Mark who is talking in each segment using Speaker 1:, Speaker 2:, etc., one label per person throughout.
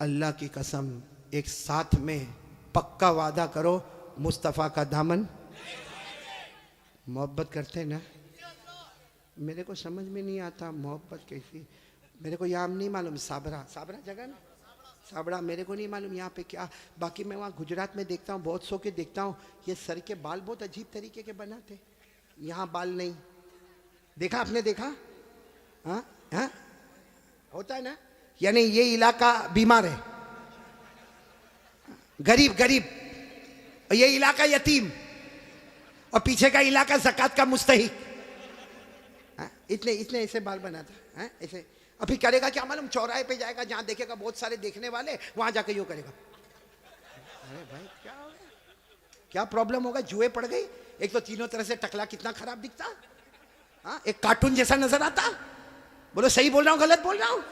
Speaker 1: अल्लाह की कसम, एक साथ में पक्का वादा करो, मुस्तफ़ा का दामन। मोहब्बत करते हैं ना? मेरे को समझ में नहीं आता मोहब्बत कैसी। मेरे को यहाँ नहीं मालूम, साबरा साबरा जगह ना, साबड़ा, मेरे को नहीं मालूम यहाँ पे क्या। बाकी मैं वहाँ गुजरात में देखता हूँ, बहुत सौ के देखता हूँ, ये सर के बाल बहुत अजीब तरीके के बनाते, यहाँ बाल नहीं। देखा आपने? देखा? हाँ हाँ, होता है ना। यानी ये इलाका बीमार है, गरीब गरीब, और ये इलाका यतीम, और पीछे का इलाका ज़कात का मुस्तहिक। इतने इतने ऐसे बाल बनाता है ऐसे। अभी करेगा क्या मालूम, चौराहे पे जाएगा, जहां देखेगा बहुत सारे देखने वाले, वहां जाके यूं करेगा। अरे भाई क्या हो गया? क्या प्रॉब्लम होगा? जुए पड़ गई। एक तो तीनों तरह से टकला कितना खराब दिखता, हाँ, एक कार्टून जैसा नजर आता। बोलो सही बोल रहा हूँ गलत बोल रहा हूँ?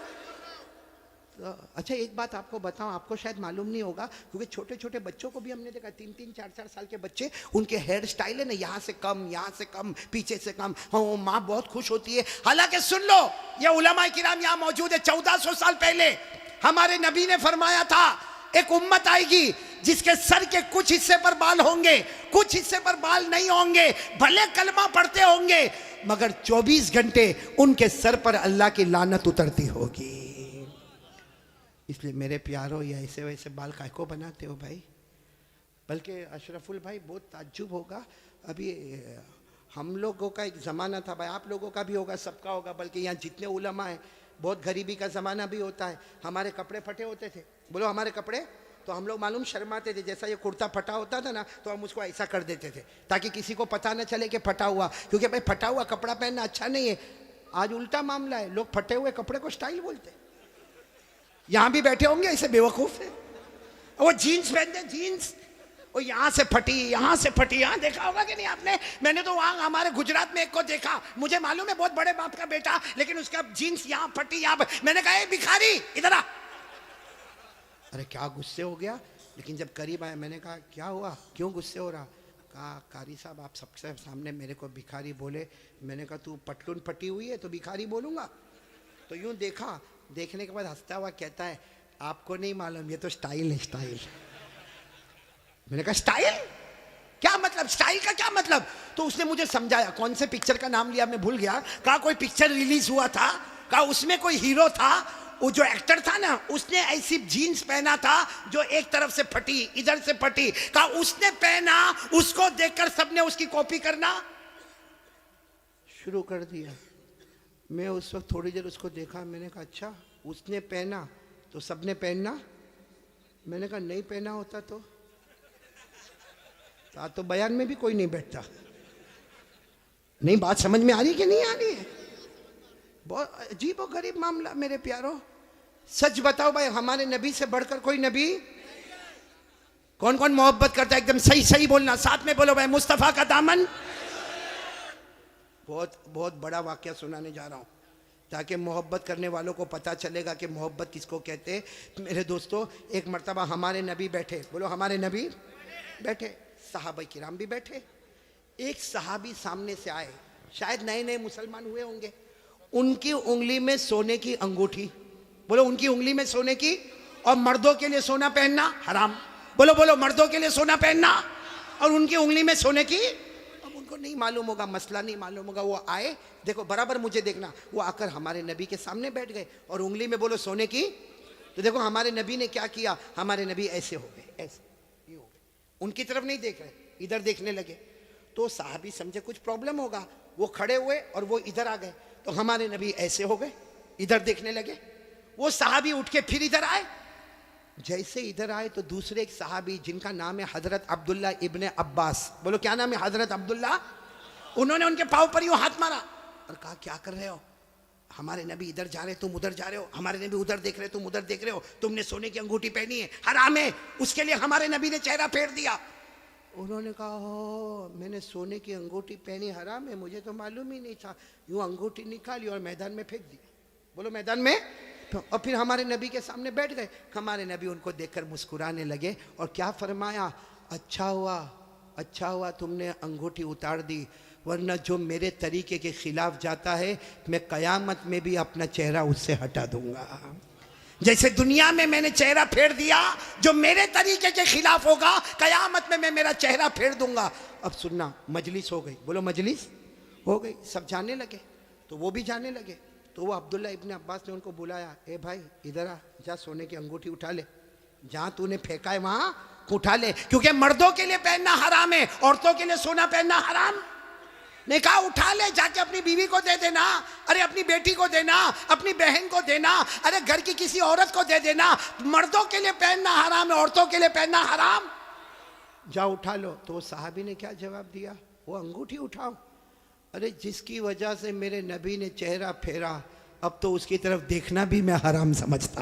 Speaker 1: तो अच्छा एक बात आपको बताऊं, आपको शायद मालूम नहीं होगा, क्योंकि छोटे छोटे बच्चों को भी हमने देखा, 3-3, 4-4 साल के बच्चे, उनके हेयर स्टाइल है ना, यहाँ से कम, यहाँ से कम, पीछे से कम। हाँ, माँ बहुत खुश होती है। हालांकि सुन लो, ये उलमा किराम यहाँ मौजूद है, 1400 साल पहले हमारे नबी ने फरमाया था, एक उम्मत आएगी जिसके सर के कुछ हिस्से पर बाल होंगे, कुछ हिस्से पर बाल नहीं होंगे, भले कलमा पढ़ते होंगे, मगर 24 घंटे उनके सर पर अल्लाह की लानत उतरती होगी। इसलिए मेरे प्यारो, ये ऐसे वैसे बाल काय को बनाते हो भाई? बल्कि अशरफुल भाई बहुत ताज्जुब होगा, अभी हम लोगों का एक ज़माना था भाई, आप लोगों का भी होगा, सबका होगा, बल्कि यहाँ जितने उलमा हैं, बहुत गरीबी का ज़माना भी होता है। हमारे कपड़े फटे होते थे, बोलो हमारे कपड़े, तो हम लोग मालूम शर्माते थे। जैसा ये कुर्ता फटा होता था ना, तो हम उसको ऐसा कर देते थे ताकि किसी को पता ना चले कि फटा हुआ, क्योंकि भाई फटा हुआ कपड़ा पहनना अच्छा नहीं है। आज उल्टा मामला है, लोग फटे हुए कपड़े को स्टाइल बोलते हैं। यहाँ भी बैठे होंगे ऐसे बेवकूफ है, वो जीन्स पहनते, जीन्स और यहाँ से फटी, यहाँ से फटी। यहाँ देखा होगा कि नहीं आपने? मैंने तो वहाँ हमारे गुजरात में एक को देखा, मुझे मालूम है बहुत बड़े बाप का बेटा, लेकिन उसका जीन्स यहाँ फटी, यहाँ। मैंने कहा भिखारी इधर आ। अरे क्या गुस्से हो गया, लेकिन जब करीब आया मैंने कहा क्या हुआ, क्यों गुस्से हो रहा? कहा कारी साहब आप सबसे सामने मेरे को भिखारी बोले। मैंने कहा तू पटलून फटी हुई है तो भिखारी बोलूँगा? तो यूँ देखा, देखने के बाद हंसता हुआ कहता है आपको नहीं मालूम, ये तो स्टाइल है, स्टाइल। मैंने कहा स्टाइल क्या मतलब, स्टाइल का क्या मतलब? तो उसने मुझे समझाया, कौन से पिक्चर का नाम लिया मैं भूल गया। कहा कोई पिक्चर रिलीज हुआ था, कहा उसमें कोई हीरो था, वो जो एक्टर था ना, उसने ऐसी जीन्स पहना था जो एक तरफ से फटी, इधर से फटी। कहा उसने पहना, उसको देखकर सबने उसकी कॉपी करना शुरू कर दिया। मैं उस वक्त थोड़ी देर उसको देखा, मैंने कहा अच्छा उसने पहना तो सबने पहनना? मैंने कहा नहीं पहना होता तो बयान में भी कोई नहीं बैठता। नहीं, बात समझ में आ रही कि नहीं आ रही है? बहुत अजीब और गरीब मामला मेरे प्यारो। सच बताओ भाई, हमारे नबी से बढ़कर कोई नबी? कौन कौन मोहब्बत करता है? एकदम सही सही बोलना, साथ में बोलो भाई, मुस्तफा का दामन। बहुत बहुत बड़ा वाकया सुनाने जा रहा हूँ ताकि मोहब्बत करने वालों को पता चलेगा कि मोहब्बत किसको कहते हैं। मेरे दोस्तों, एक मर्तबा हमारे नबी बैठे, बोलो हमारे नबी बैठे, सहाबा किराम भी बैठे। एक सहाबी सामने से आए, शायद नए नए मुसलमान हुए होंगे। उनकी उंगली में सोने की अंगूठी, बोलो उनकी उंगली में सोने की, और मर्दों के लिए सोना पहनना हराम। बोलो बोलो, मर्दों के लिए सोना पहनना और उनकी उंगली में सोने की। अब उनको नहीं मालूम होगा, मसला नहीं मालूम होगा, वो आए, देखो बराबर मुझे देखना, वो आकर हमारे नबी के सामने बैठ गए और उंगली में बोलो सोने की। तो देखो हमारे नबी ने क्या किया, हमारे नबी ऐसे हो गए, ऐसे ये हो गए, उनकी तरफ नहीं देख रहे, इधर देखने लगे। तो साहबी समझे कुछ प्रॉब्लम होगा, वो खड़े हुए और वो इधर आ गए। तो हमारे नबी ऐसे हो गए, इधर देखने लगे। वो साहबी उठ के फिर इधर आए। जैसे इधर आए तो दूसरे एक साहबी जिनका नाम है हजरत अब्दुल्ला इब्ने अब्बास, बोलो क्या नाम है? हजरत अब्दुल्ला। उन्होंने उनके पाँव पर यूं हाथ मारा और कहा क्या कर रहे हो? हमारे नबी इधर जा रहे, तुम उधर जा रहे हो। हमारे नबी उधर देख रहे, तुम उधर देख रहे हो। तुमने सोने की अंगूठी पहनी है, हराम है। उसके लिए हमारे नबी ने चेहरा फेर दिया। उन्होंने कहा हो, मैंने सोने की अंगूठी पहनी, हराम है, मुझे तो मालूम ही नहीं था। यूं अंगूठी निकाली और मैदान में फेंक दी, बोलो मैदान में। और फिर हमारे नबी के सामने बैठ गए। हमारे नबी उनको देखकर मुस्कुराने लगे और क्या फरमाया, अच्छा हुआ तुमने अंगूठी उतार दी, वरना जो मेरे तरीके के खिलाफ जाता है मैं क़यामत में भी अपना चेहरा उससे हटा दूंगा। जैसे दुनिया में मैंने चेहरा फेर दिया, जो मेरे तरीके के खिलाफ होगा कयामत में मैं मेरा चेहरा फेर दूंगा। अब सुनना, मजलिस हो गई, बोलो मजलिस हो गई, सब जाने लगे, तो वो भी जाने लगे। तो वो अब्दुल्ला इब्न अब्बास ने उनको बुलाया, ए भाई इधर आ, जा सोने की अंगूठी उठा ले, जहां तूने फेंका है वहां उठा ले, क्योंकि मर्दों के लिए पहनना हराम है, औरतों के लिए सोना पहनना हराम। ने कहा उठा ले, जाके अपनी बीवी को दे देना, अरे अपनी बेटी को देना, अपनी बहन को देना, अरे घर की किसी औरत को दे देना। मर्दों के लिए पहनना हराम है, औरतों के लिए पहनना हराम। जा उठा लो। तो वो साहबी ने क्या जवाब दिया, वो अंगूठी उठाओ, अरे जिसकी वजह से मेरे नबी ने चेहरा फेरा, अब तो उसकी तरफ देखना भी मैं हराम समझता।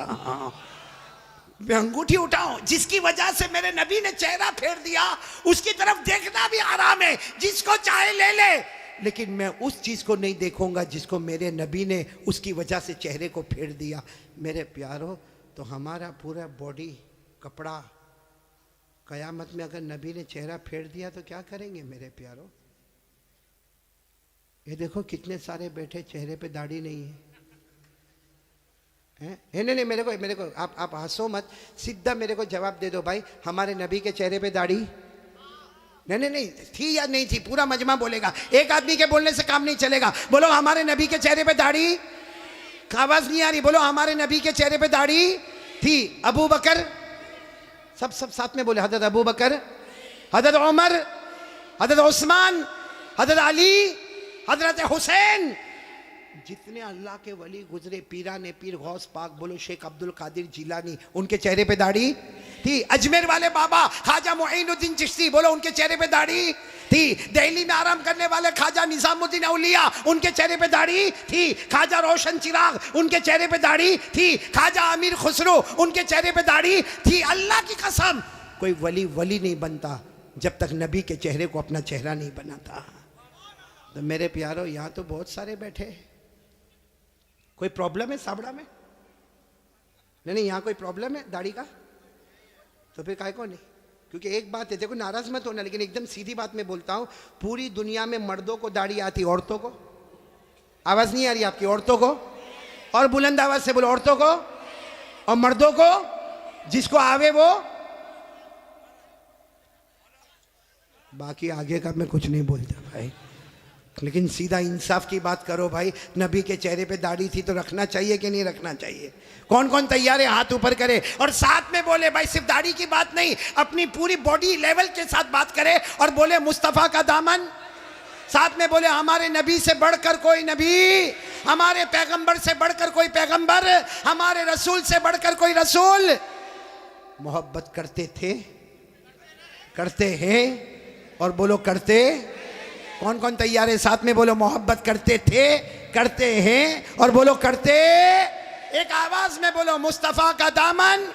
Speaker 1: मैं अंगूठी उठाऊं, जिसकी वजह से मेरे नबी ने चेहरा फेर दिया, उसकी तरफ देखना भी हराम है। जिसको चाहे ले ले, लेकिन मैं उस चीज को नहीं देखूंगा जिसको मेरे नबी ने उसकी वजह से चेहरे को फेर दिया। मेरे प्यारो, तो हमारा पूरा बॉडी कपड़ा, कयामत में अगर नबी ने चेहरा फेर दिया तो क्या करेंगे मेरे प्यारो? ये देखो कितने सारे बैठे, चेहरे पे दाढ़ी नहीं है। नहीं, मेरे को आप हंसो मत, सीधा मेरे को जवाब दे दो भाई, हमारे नबी के चेहरे पे दाढ़ी नहीं थी या नहीं थी? पूरा मजमा बोलेगा, एक आदमी के बोलने से काम नहीं चलेगा। बोलो हमारे नबी के चेहरे पे दाढ़ी, आवाज नहीं आ रही, बोलो हमारे नबी के चेहरे पे दाढ़ी थी। अबू बकर, सब साथ में बोले, हजरत अबू बकर, हजरत उमर, हजरत उस्मान, हजरत अली, हजरत हुसैन, जितने अल्लाह के वली गुजरे, पीराने पीर गौस पाक, बोलो शेख अब्दुल कादिर जिलानी, उनके चेहरे पे दाढ़ी थी। अजमेर वाले बाबा ख्वाजा मुईनुद्दीन चिश्ती, बोलो उनके चेहरे पे दाढ़ी थी। दिल्ली में आराम करने वाले ख्वाजा निजामुद्दीन औलिया, उनके चेहरे पे दाढ़ी थी। ख्वाजा रोशन चिराग, उनके चेहरे पे दाढ़ी थी। ख्वाजा अमीर खुसरो, उनके चेहरे पे दाढ़ी थी। अल्लाह की कसम, कोई वली नहीं बनता जब तक नबी के चेहरे को अपना चेहरा नहीं बनाता। तो मेरे प्यारो, यहाँ तो बहुत सारे बैठे, कोई प्रॉब्लम है साबड़ा में? नहीं, यहाँ कोई प्रॉब्लम है दाढ़ी का? तो फिर काय को नहीं? क्योंकि एक बात है, देखो नाराज मत होना, लेकिन एकदम सीधी बात मैं बोलता हूँ, पूरी दुनिया में मर्दों को दाढ़ी आती, औरतों को? आवाज नहीं आ रही आपकी? औरतों को? और बुलंद आवाज से बोलो, औरतों को और मर्दों को, जिसको आवे वो। बाकी आगे का मैं कुछ नहीं बोलता भाई, लेकिन सीधा इंसाफ की बात करो भाई। नबी के चेहरे पे दाढ़ी थी तो रखना चाहिए कि नहीं रखना चाहिए? कौन कौन तैयार है हाथ ऊपर करे और साथ में बोले भाई, सिर्फ दाढ़ी की बात नहीं, अपनी पूरी बॉडी लेवल के साथ बात करे और बोले मुस्तफा का दामन। साथ में बोले हमारे नबी से बढ़कर कोई नबी, हमारे पैगंबर से बढ़कर कोई पैगंबर, हमारे रसूल से बढ़कर कोई रसूल। मोहब्बत करते थे, करते हैं, और बोलो करते। कौन कौन तैयार है? साथ में बोलो मोहब्बत करते थे, करते हैं, और बोलो करते। एक आवाज में बोलो मुस्तफा का दामन।